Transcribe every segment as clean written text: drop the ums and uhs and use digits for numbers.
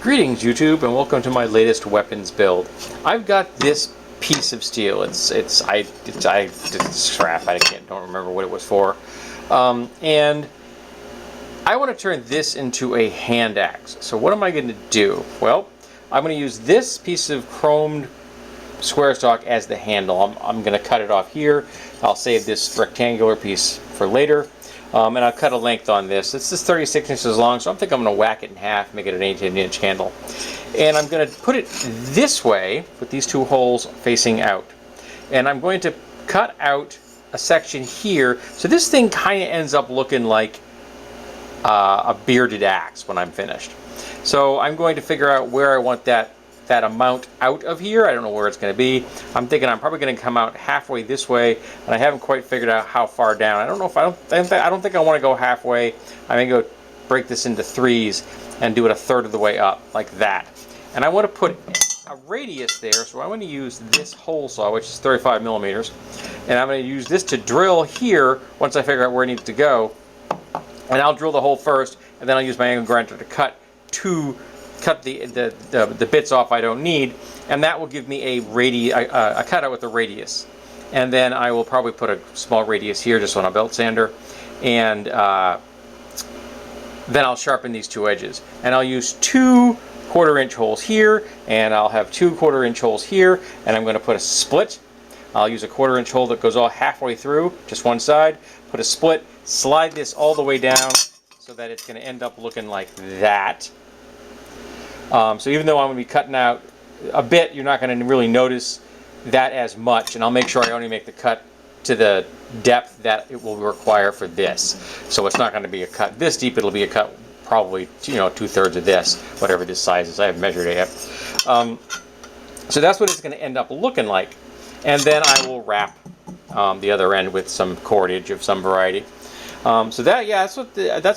Greetings YouTube and welcome to my latest weapons build. I've got this piece of steel. It's scrap. Don't remember what it was for. And I want to turn this into a hand axe. So what am I going to do? Well, I'm going to use this piece of chromed square stock as the handle. I'm going to cut it off here. I'll save this rectangular piece for later. And I'll cut a length on this. This is 36 inches long, so I think I'm going to whack it in half, make it an 18-inch handle. And I'm going to put it this way, with these two holes facing out. And I'm going to cut out a section here, so this thing kind of ends up looking like a bearded axe when I'm finished. So I'm going to figure out where I want that amount out of here. I don't know where it's going to be. I'm thinking I'm probably going to come out halfway this way, and I haven't quite figured out how far down. I don't know if I don't think I want to go halfway. I may go break this into threes and do it a third of the way up, like that. And I want to put a radius there, so I'm going to use this hole saw, which is 35 millimeters, and I'm going to use this to drill here once I figure out where it needs to go. And I'll drill the hole first, and then I'll use my angle grinder to cut the bits off I don't need, and that will give me a cutout with a radius. And then I will probably put a small radius here just on a belt sander, and then I'll sharpen these two edges. And I'll use 2 1/4-inch holes here, and I'll have 2 1/4-inch holes here, and I'm going to put a split. I'll use a 1/4-inch hole that goes all halfway through, just one side, put a split, slide this all the way down so that it's going to end up looking like that. So even though I'm going to be cutting out a bit, you're not going to really notice that as much, and I'll make sure I only make the cut to the depth that it will require for this. So it's not going to be a cut this deep, it'll be a cut probably 2/3 of this, whatever this size is. I haven't measured it yet. So that's what it's going to end up looking like. And then I will wrap the other end with some cordage of some variety. So that's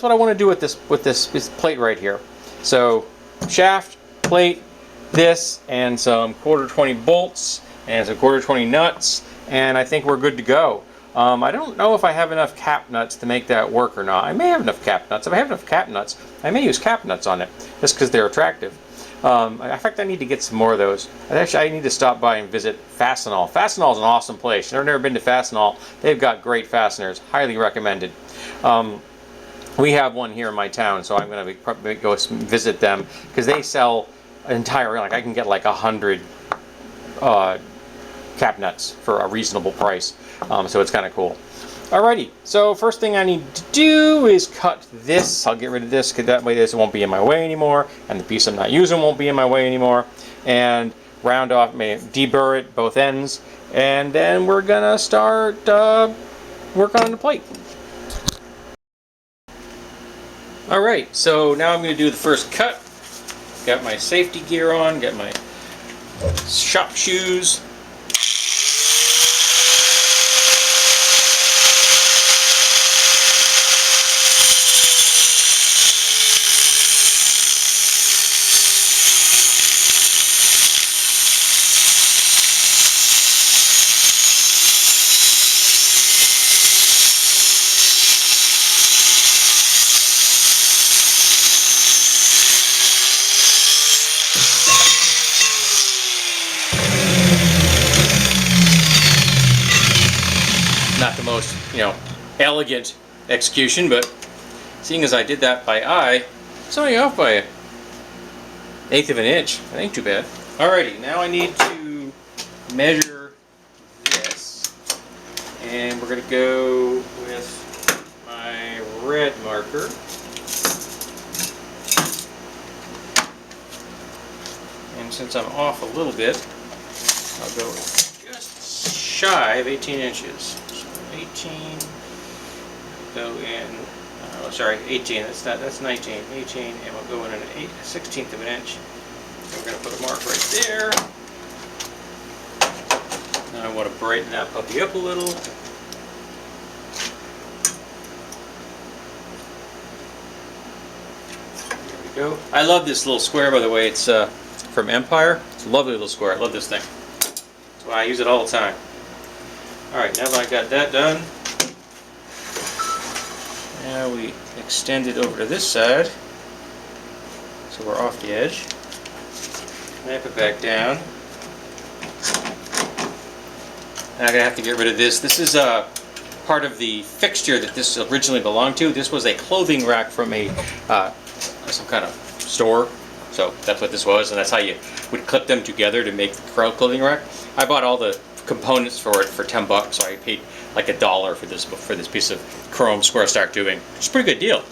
what I want to do with this plate right here. So shaft, plate, this, and some 1/4-20 bolts, and some 1/4-20 nuts, and I think we're good to go. I don't know if I have enough cap nuts to make that work or not. I may have enough cap nuts. If I have enough cap nuts, I may use cap nuts on it, just because they're attractive. In fact, I need to get some more of those. I need to stop by and visit Fastenal. Fastenal is an awesome place. If you've never been to Fastenal, they've got great fasteners. Highly recommended. We have one here in my town, so I'm going to go visit them, because they sell entire, I can get like 100 cap nuts for a reasonable price. So it's kind of cool. Alrighty, so first thing I need to do is cut this. I'll get rid of this, because that way this won't be in my way anymore, and the piece I'm not using won't be in my way anymore. And round off, deburr it both ends, and then we're gonna start working on the plate. Alright, so now I'm going to do the first cut. Got my safety gear on, got my shop shoes. Not the most, elegant execution, but seeing as I did that by eye, it's only off by 1/8 of an inch. That ain't too bad. Alrighty, now I need to measure this, and we're going to go with my red marker. And since I'm off a little bit, I'll go just shy of 18 inches. 18, go in, 18, that's 19, 18, and we'll go in an 1/16 of an inch. So we're going to put a mark right there. Now I want to brighten that puppy up a little. There we go. I love this little square, by the way. It's from Empire. It's a lovely little square. I love this thing. That's why I use it all the time. Alright, now that I got that done, now we extend it over to this side. So we're off the edge. Snap it back down. And I'm going to have to get rid of this. This is part of the fixture that this originally belonged to. This was a clothing rack from a some kind of store. So that's what this was, and that's how you would clip them together to make the clothing rack. I bought all the components for it for $10, so I paid like $1 for this piece of chrome square stack tubing. It's a pretty good deal.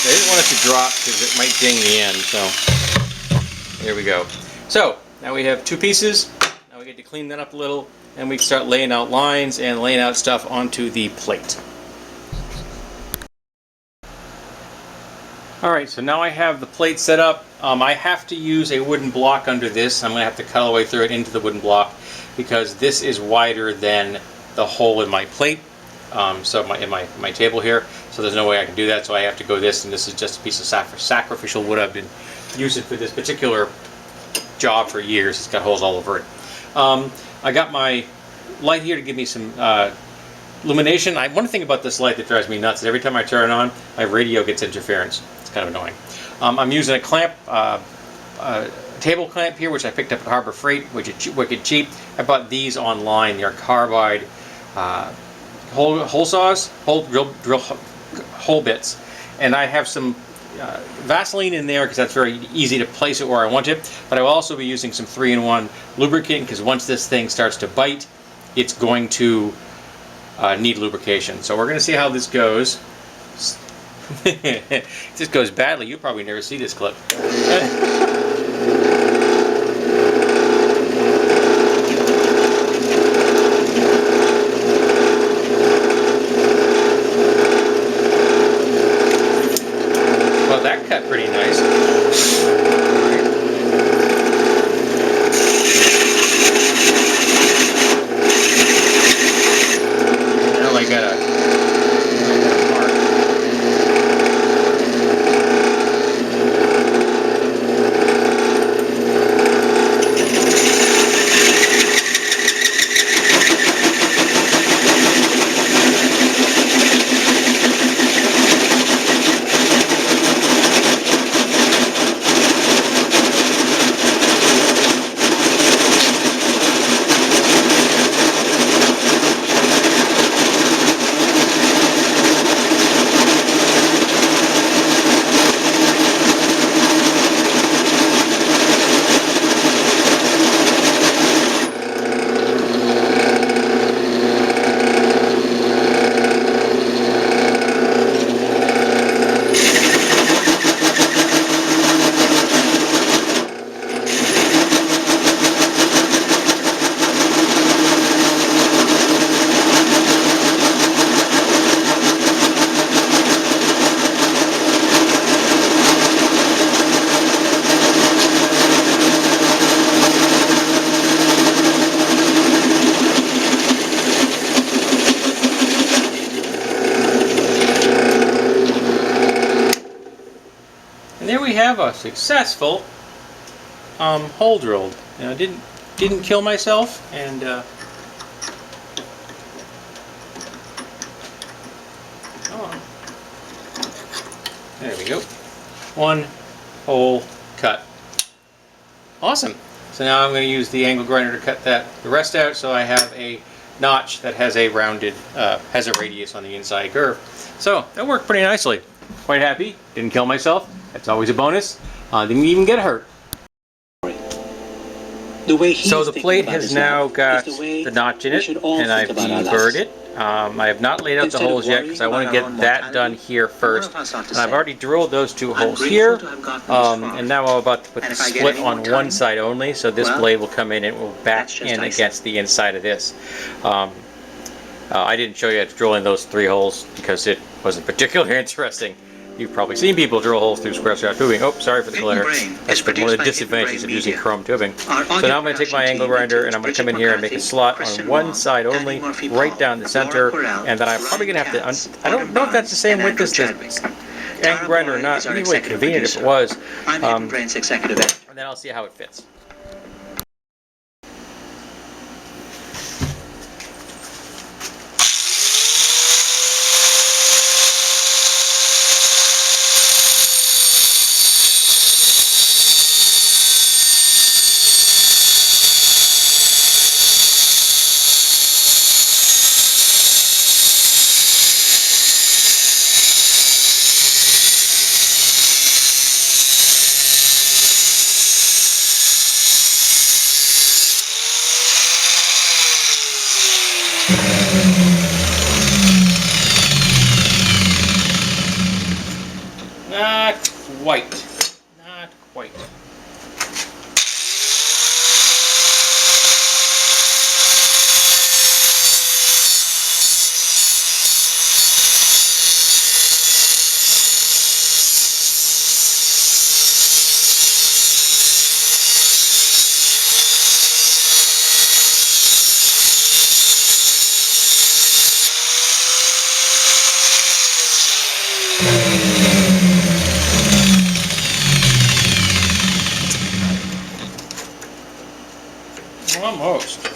I didn't want it to drop because it might ding the end, so there we go. So now we have two pieces. Now we get to clean that up a little, and we can start laying out lines and laying out stuff onto the plate. Alright, so now I have the plate set up. I have to use a wooden block under this. I'm going to have to cut all the way through it into the wooden block because this is wider than the hole in my plate. So in my table here, so there's no way I can do that, so I have to go this, and this is just a piece of sacrificial wood I've been using for this particular job for years. It's got holes all over it. I got my light here to give me some illumination. One thing about this light that drives me nuts is every time I turn it on, my radio gets interference. It's kind of annoying. I'm using a clamp, table clamp here, which I picked up at Harbor Freight, which is wicked cheap. I bought these online. They're carbide hole saws, drill hole bits, and I have some Vaseline in there because that's very easy to place it where I want it. But I will also be using some 3-in-1 lubricant because once this thing starts to bite, it's going to need lubrication. So we're going to see how this goes. If this goes badly, you'll probably never see this clip. Well, that cut pretty nice. Now I got a mark. There we have a successful hole drilled. Now, didn't kill myself, and there we go. One hole cut. Awesome. So now I'm going to use the angle grinder to cut the rest out, so I have a notch that has a rounded, has a radius on the inside curve. So that worked pretty nicely. Quite happy. Didn't kill myself. That's always a bonus. Didn't even get hurt. So the plate has now got the notch in it, and I've deburred it. I have not laid out the holes yet because I want to get that done here first. And I've already drilled those 2 holes here, and now I'm about to put the split on one side only, so this blade will come in and it will back in against the inside of this. I didn't show you how to drill in those 3 holes because it wasn't particularly interesting. You've probably seen people drill holes through square shot tubing. Oh, sorry for the glare. That's one of the disadvantages of using chrome tubing. So now I'm going to take my angle grinder and I'm going to come in here and make a slot on one side only, right down the center, and then I'm probably going to have to, I don't know if that's the same width as the angle grinder or not. It'd be really convenient if it was. And then I'll see how it fits. Not quite. Not quite. Almost.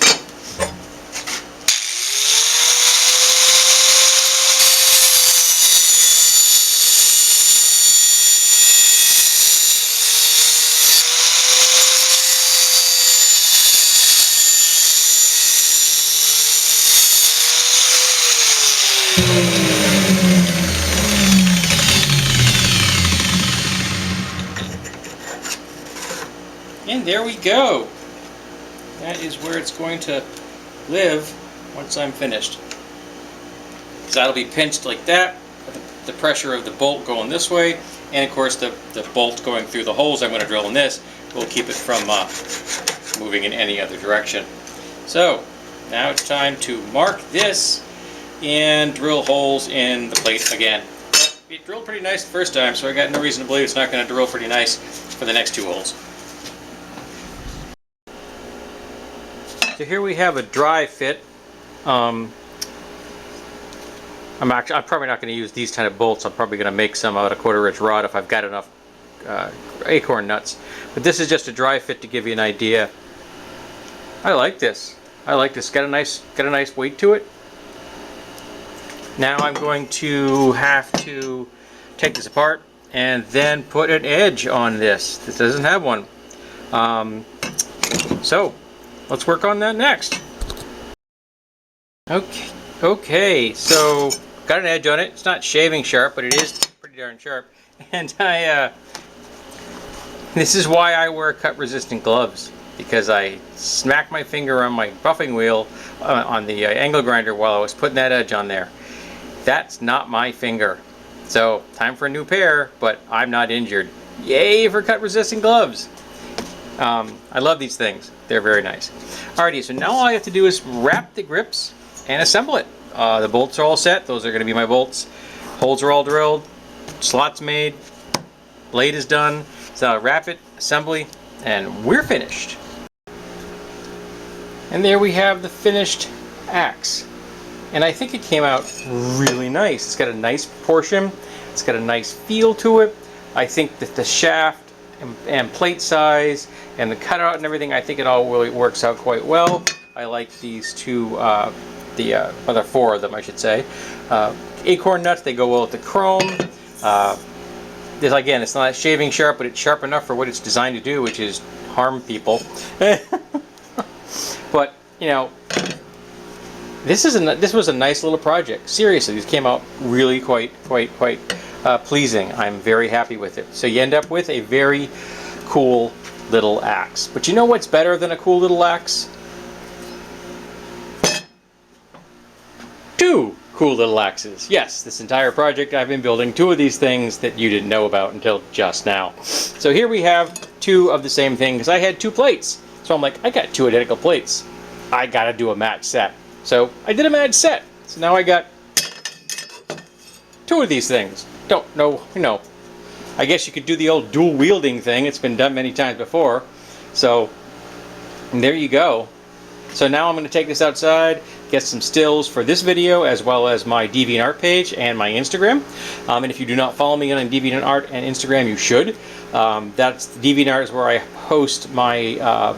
And there we go. That is where it's going to live once I'm finished. So that'll be pinched like that, the pressure of the bolt going this way, and of course the bolt going through the holes I'm going to drill in this will keep it from moving in any other direction. So now it's time to mark this and drill holes in the plate again. It drilled pretty nice the first time, so I got no reason to believe it's not going to drill pretty nice for the next 2 holes. So here we have a dry fit. I'm probably not going to use these kind of bolts. I'm probably going to make some out of 1/4 inch rod if I've got enough acorn nuts. But this is just a dry fit to give you an idea. I like this. I like this. Got a nice weight to it. Now I'm going to have to take this apart and then put an edge on this. This doesn't have one. So let's work on that next. Okay, so got an edge on it. It's not shaving sharp, but it is pretty darn sharp. And this is why I wear cut resistant gloves, because I smacked my finger on my buffing wheel on the angle grinder while I was putting that edge on there. That's not my finger. So time for a new pair, but I'm not injured. Yay for cut resistant gloves. I love these things. They're very nice. Alrighty, so now all I have to do is wrap the grips and assemble it. The bolts are all set. Those are going to be my bolts. Holes are all drilled. Slots made. Blade is done. So I'll wrap it, assembly, and we're finished. And there we have the finished axe. And I think it came out really nice. It's got a nice proportion. It's got a nice feel to it. I think that the shaft and plate size and the cutout and everything, I think it all really works out quite well. I like these two, other 4 of them, I should say. Acorn nuts, they go well with the chrome. This, again, it's not shaving sharp, but it's sharp enough for what it's designed to do, which is harm people. But, you know, this was a nice little project. Seriously, these came out really quite pleasing. I'm very happy with it. So you end up with a very cool little axe. But you know what's better than a cool little axe? 2 cool little axes. Yes, this entire project I've been building 2 of these things that you didn't know about until just now. So here we have 2 of the same thing because I had 2 plates. So I'm like, I got 2 identical plates. I gotta do a match set. So I did a match set. So now I got 2 of these things. Don't know, you know. I guess you could do the old dual wielding thing. It's been done many times before. So there you go. So now I'm going to take this outside, get some stills for this video as well as my DeviantArt page and my Instagram. And if you do not follow me on DeviantArt and Instagram, you should. That's DeviantArt is where I post my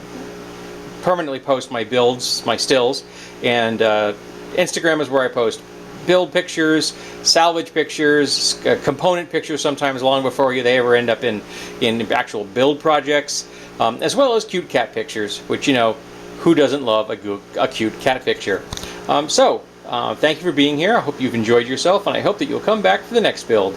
permanently post my builds, my stills, and Instagram is where I post build pictures, salvage pictures, component pictures sometimes long before they ever end up in actual build projects, as well as cute cat pictures, which, you know, who doesn't love a cute cat picture? Thank you for being here. I hope you've enjoyed yourself, and I hope that you'll come back for the next build.